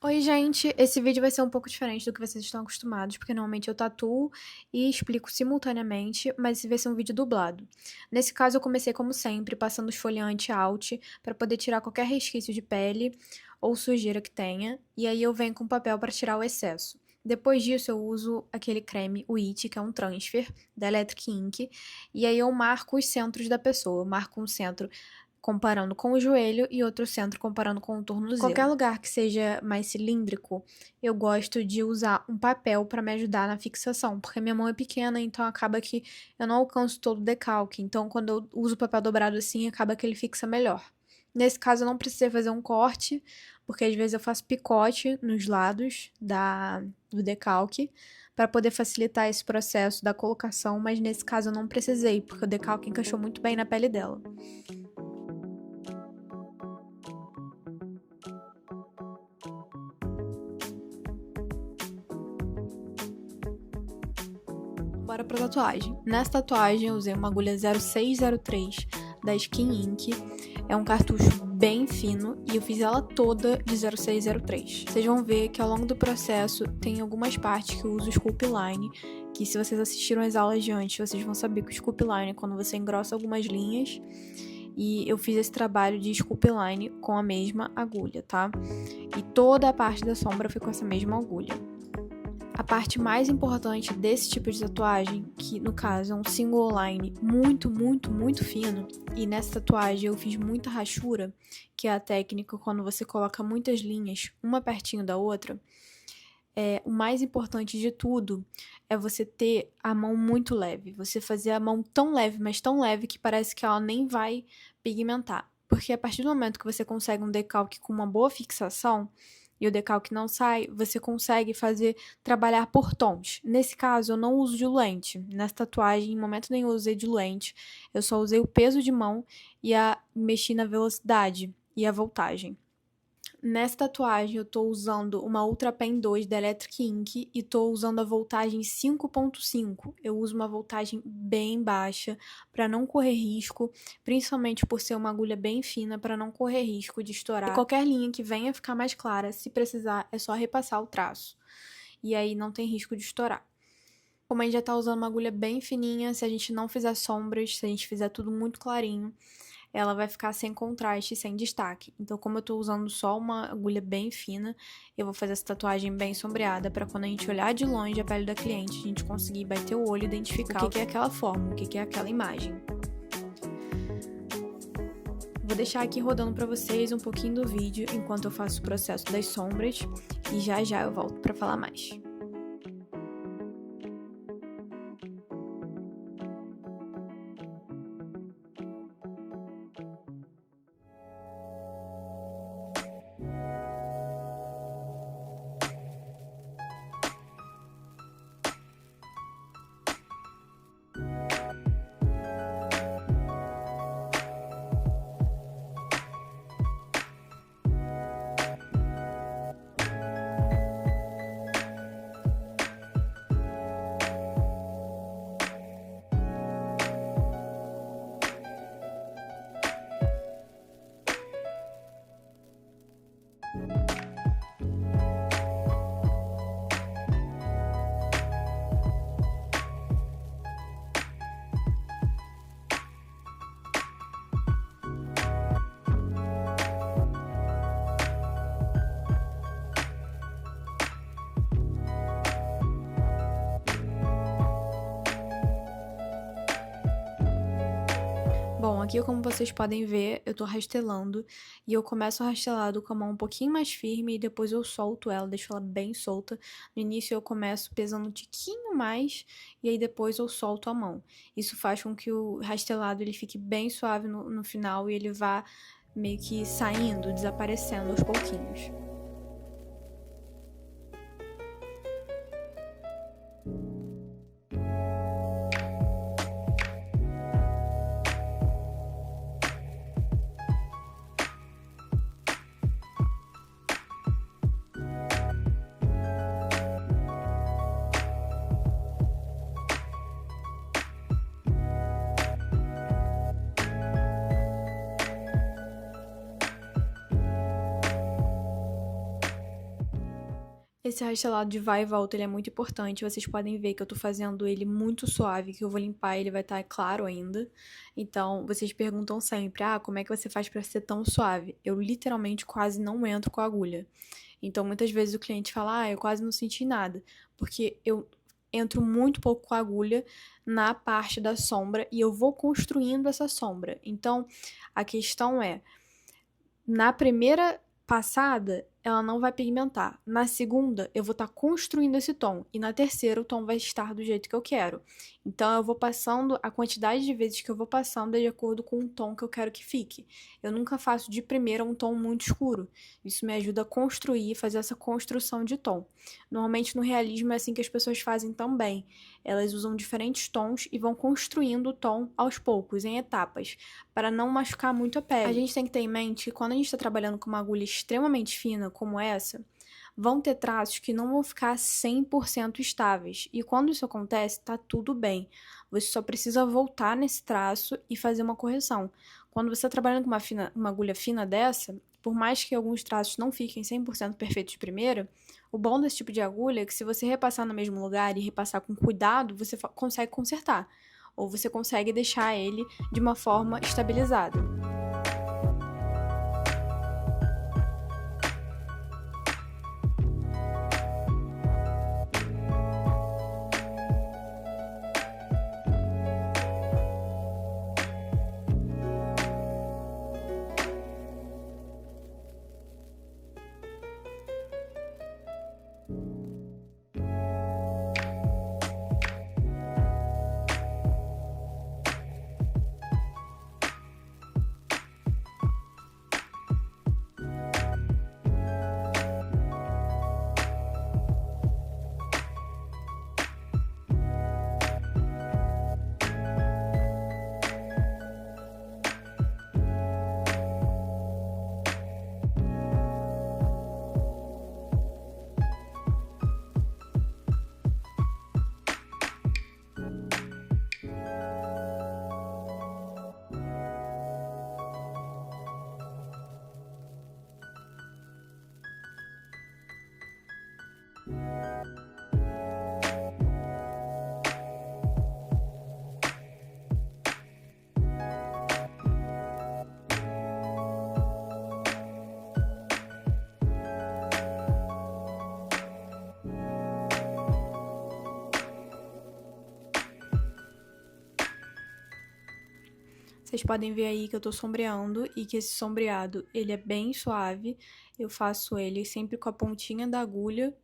Oi, gente! Esse vídeo vai ser um pouco diferente do que vocês estão acostumados, porque normalmente eu tatuo e explico simultaneamente, mas esse vai ser um vídeo dublado. Nesse caso, eu comecei como sempre, passando esfoliante alt para poder tirar qualquer resquício de pele ou sujeira que tenha, e aí eu venho com papel para tirar o excesso. Depois disso, eu uso aquele creme, o It, que é um transfer da Electric Ink, e aí eu marco os centros da pessoa. Eu marco um centro comparando com o joelho e outro centro comparando com o tornozelo. Qualquer lugar que seja mais cilíndrico, eu gosto de usar um papel para me ajudar na fixação, porque minha mão é pequena, então acaba que eu não alcanço todo o decalque. Então, quando eu uso o papel dobrado assim, acaba que ele fixa melhor. Nesse caso, eu não precisei fazer um corte, porque às vezes eu faço picote nos lados do decalque, para poder facilitar esse processo da colocação, mas nesse caso eu não precisei, porque o decalque encaixou muito bem na pele dela. Bora pra tatuagem. Nessa tatuagem eu usei uma agulha 0603 da Skin Ink. É um cartucho bem fino e eu fiz ela toda de 0603. Vocês vão ver que ao longo do processo tem algumas partes que eu uso Sculpt Line, que se vocês assistiram as aulas de antes, vocês vão saber que o Sculpt Line é quando você engrossa algumas linhas, e eu fiz esse trabalho de Sculpt Line com a mesma agulha, tá? E toda a parte da sombra foi com essa mesma agulha. A parte mais importante desse tipo de tatuagem, que no caso é um single line muito, muito, muito fino, e nessa tatuagem eu fiz muita rachura, que é a técnica quando você coloca muitas linhas, uma pertinho da outra. O mais importante de tudo é você ter a mão muito leve, você fazer a mão tão leve, mas tão leve que parece que ela nem vai pigmentar. Porque a partir do momento que você consegue um decalque com uma boa fixação, e o decalque não sai, você consegue trabalhar por tons. Nesse caso, eu não uso diluente. Nessa tatuagem, em momento nenhum eu usei diluente. Eu só usei o peso de mão e mexi na velocidade e a voltagem. Nessa tatuagem, eu tô usando uma Ultra Pen 2 da Electric Ink e tô usando a voltagem 5.5. Eu uso uma voltagem bem baixa para não correr risco, principalmente por ser uma agulha bem fina, para não correr risco de estourar. E qualquer linha que venha ficar mais clara, se precisar, é só repassar o traço. E aí não tem risco de estourar. Como a gente já tá usando uma agulha bem fininha, se a gente não fizer sombras, se a gente fizer tudo muito clarinho, ela vai ficar sem contraste, sem destaque. Então, como eu tô usando só uma agulha bem fina, eu vou fazer essa tatuagem bem sombreada para quando a gente olhar de longe a pele da cliente, a gente conseguir bater o olho e identificar o que é aquela forma, o que é aquela imagem. Vou deixar aqui rodando para vocês um pouquinho do vídeo enquanto eu faço o processo das sombras e já já eu volto para falar mais. Bom, aqui como vocês podem ver, eu tô rastelando e eu começo rastelado com a mão um pouquinho mais firme e depois eu solto ela, deixo ela bem solta. No início eu começo pesando um tiquinho mais e aí depois eu solto a mão. Isso faz com que o rastelado ele fique bem suave no final e ele vá meio que saindo, desaparecendo aos pouquinhos. Esse rastelado de vai e volta, ele é muito importante. Vocês podem ver que eu tô fazendo ele muito suave, que eu vou limpar, ele vai estar claro ainda. Então, vocês perguntam sempre, como é que você faz pra ser tão suave? Eu literalmente quase não entro com a agulha. Então, muitas vezes o cliente fala, eu quase não senti nada. Porque eu entro muito pouco com a agulha na parte da sombra e eu vou construindo essa sombra. Então, a questão é, na primeira passada, ela não vai pigmentar. Na segunda, eu vou estar construindo esse tom. E na terceira, o tom vai estar do jeito que eu quero. Então, eu vou passando, a quantidade de vezes que eu vou passando é de acordo com o tom que eu quero que fique. Eu nunca faço de primeira um tom muito escuro. Isso me ajuda a construir, fazer essa construção de tom. Normalmente, no realismo, é assim que as pessoas fazem também. Elas usam diferentes tons e vão construindo o tom aos poucos, em etapas, para não machucar muito a pele. A gente tem que ter em mente que quando a gente está trabalhando com uma agulha extremamente fina, como essa, vão ter traços que não vão ficar 100% estáveis. E quando isso acontece, tá tudo bem. Você só precisa voltar nesse traço e fazer uma correção. Quando você está trabalhando com uma agulha fina dessa, por mais que alguns traços não fiquem 100% perfeitos de primeira, o bom desse tipo de agulha é que se você repassar no mesmo lugar e repassar com cuidado, você consegue consertar. Ou você consegue deixar ele de uma forma estabilizada. Vocês podem ver aí que eu tô sombreando e que esse sombreado, ele é bem suave. Eu faço ele sempre com a pontinha da agulha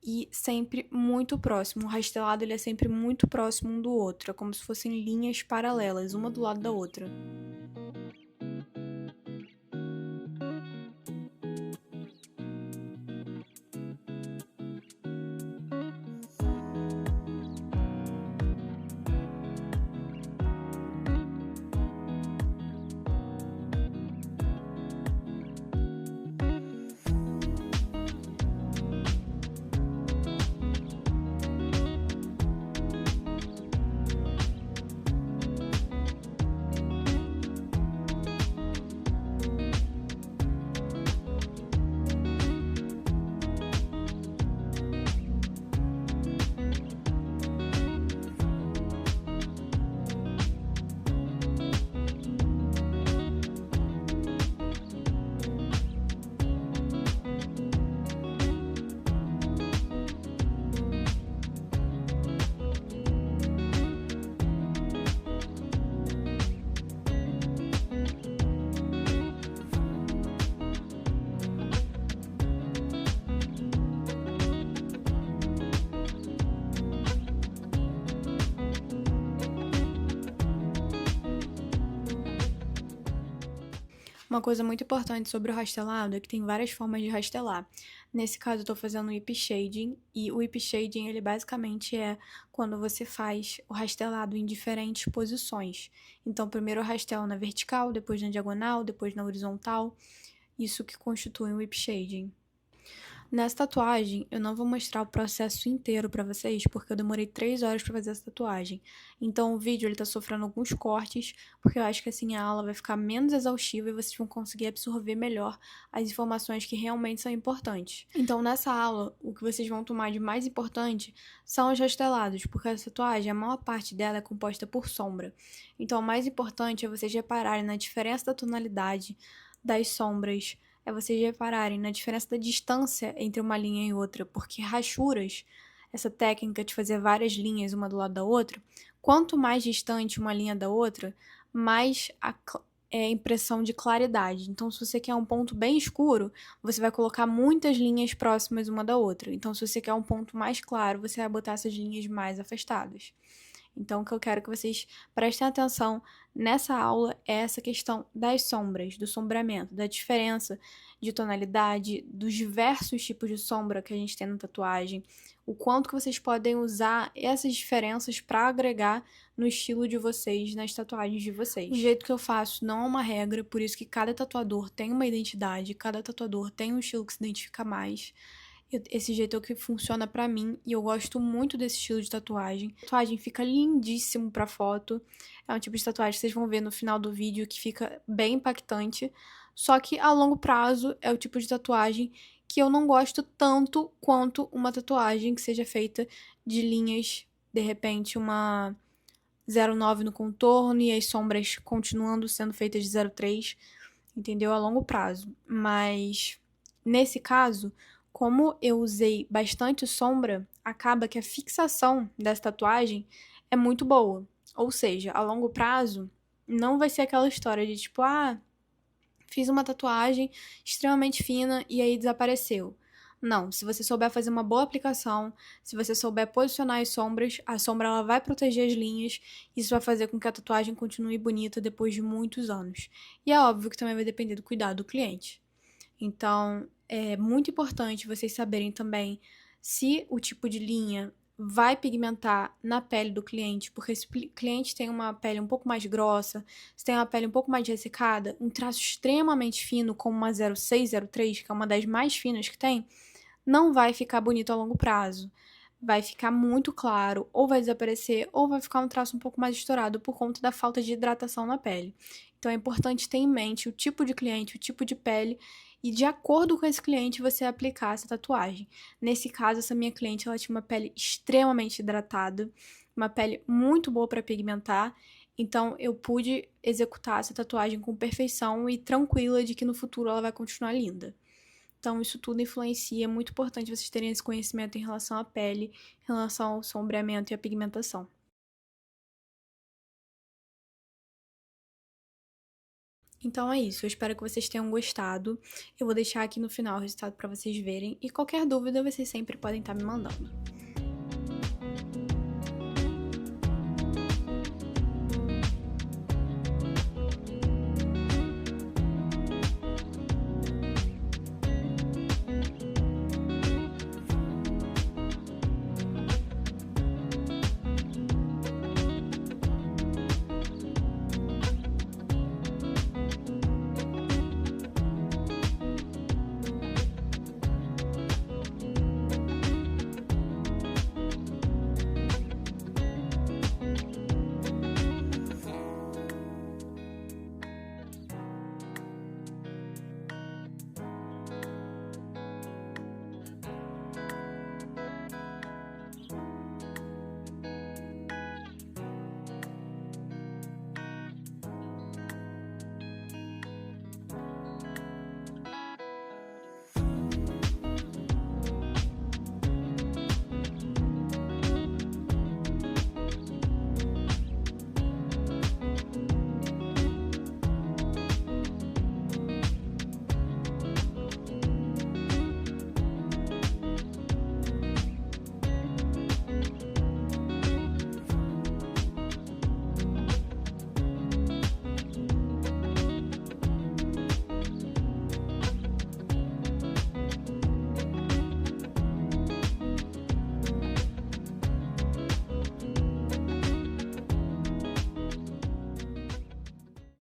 e sempre muito próximo. O rastelado, ele é sempre muito próximo um do outro. É como se fossem linhas paralelas, uma do lado da outra. Uma coisa muito importante sobre o rastelado é que tem várias formas de rastelar. Nesse caso, eu tô fazendo o whip shading, e o whip shading, ele basicamente é quando você faz o rastelado em diferentes posições. Então, primeiro eu rastelo na vertical, depois na diagonal, depois na horizontal. Isso que constitui o whip shading. Nessa tatuagem, eu não vou mostrar o processo inteiro pra vocês, porque eu demorei 3 horas pra fazer essa tatuagem. Então o vídeo ele tá sofrendo alguns cortes, porque eu acho que assim a aula vai ficar menos exaustiva e vocês vão conseguir absorver melhor as informações que realmente são importantes. Então nessa aula, o que vocês vão tomar de mais importante são os rastelados, porque essa tatuagem, a maior parte dela é composta por sombra. Então o mais importante é vocês repararem na diferença da tonalidade das sombras, é vocês repararem na diferença da distância entre uma linha e outra, porque rachuras, essa técnica de fazer várias linhas uma do lado da outra, quanto mais distante uma linha da outra, mais a impressão de claridade. Então, se você quer um ponto bem escuro, você vai colocar muitas linhas próximas uma da outra. Então, se você quer um ponto mais claro, você vai botar essas linhas mais afastadas. Então, o que eu quero que vocês prestem atenção nessa aula é essa questão das sombras, do sombreamento, da diferença de tonalidade, dos diversos tipos de sombra que a gente tem na tatuagem, o quanto que vocês podem usar essas diferenças para agregar no estilo de vocês, nas tatuagens de vocês. O jeito que eu faço não é uma regra, por isso que cada tatuador tem uma identidade, cada tatuador tem um estilo que se identifica mais. Esse jeito é o que funciona pra mim e eu gosto muito desse estilo de tatuagem. A tatuagem fica lindíssimo pra foto. É um tipo de tatuagem que vocês vão ver no final do vídeo que fica bem impactante. Só que a longo prazo é o tipo de tatuagem que eu não gosto tanto quanto uma tatuagem que seja feita de linhas, de repente uma 0,9 no contorno e as sombras continuando sendo feitas de 0,3, entendeu? A longo prazo. Mas nesse caso, como eu usei bastante sombra, acaba que a fixação dessa tatuagem é muito boa. Ou seja, a longo prazo, não vai ser aquela história de tipo, fiz uma tatuagem extremamente fina e aí desapareceu. Não, se você souber fazer uma boa aplicação, se você souber posicionar as sombras, a sombra ela vai proteger as linhas, isso vai fazer com que a tatuagem continue bonita depois de muitos anos. E é óbvio que também vai depender do cuidado do cliente. Então, é muito importante vocês saberem também se o tipo de linha vai pigmentar na pele do cliente, porque se o cliente tem uma pele um pouco mais grossa, se tem uma pele um pouco mais ressecada, um traço extremamente fino, como uma 06, 03, que é uma das mais finas que tem, não vai ficar bonito a longo prazo. Vai ficar muito claro, ou vai desaparecer, ou vai ficar um traço um pouco mais estourado por conta da falta de hidratação na pele. Então é importante ter em mente o tipo de cliente, o tipo de pele, e de acordo com esse cliente você aplicar essa tatuagem. Nesse caso, essa minha cliente ela tinha uma pele extremamente hidratada, uma pele muito boa para pigmentar, então eu pude executar essa tatuagem com perfeição e tranquila de que no futuro ela vai continuar linda. Então, isso tudo influencia, é muito importante vocês terem esse conhecimento em relação à pele, em relação ao sombreamento e à pigmentação. Então é isso, eu espero que vocês tenham gostado. Eu vou deixar aqui no final o resultado para vocês verem e qualquer dúvida vocês sempre podem estar me mandando.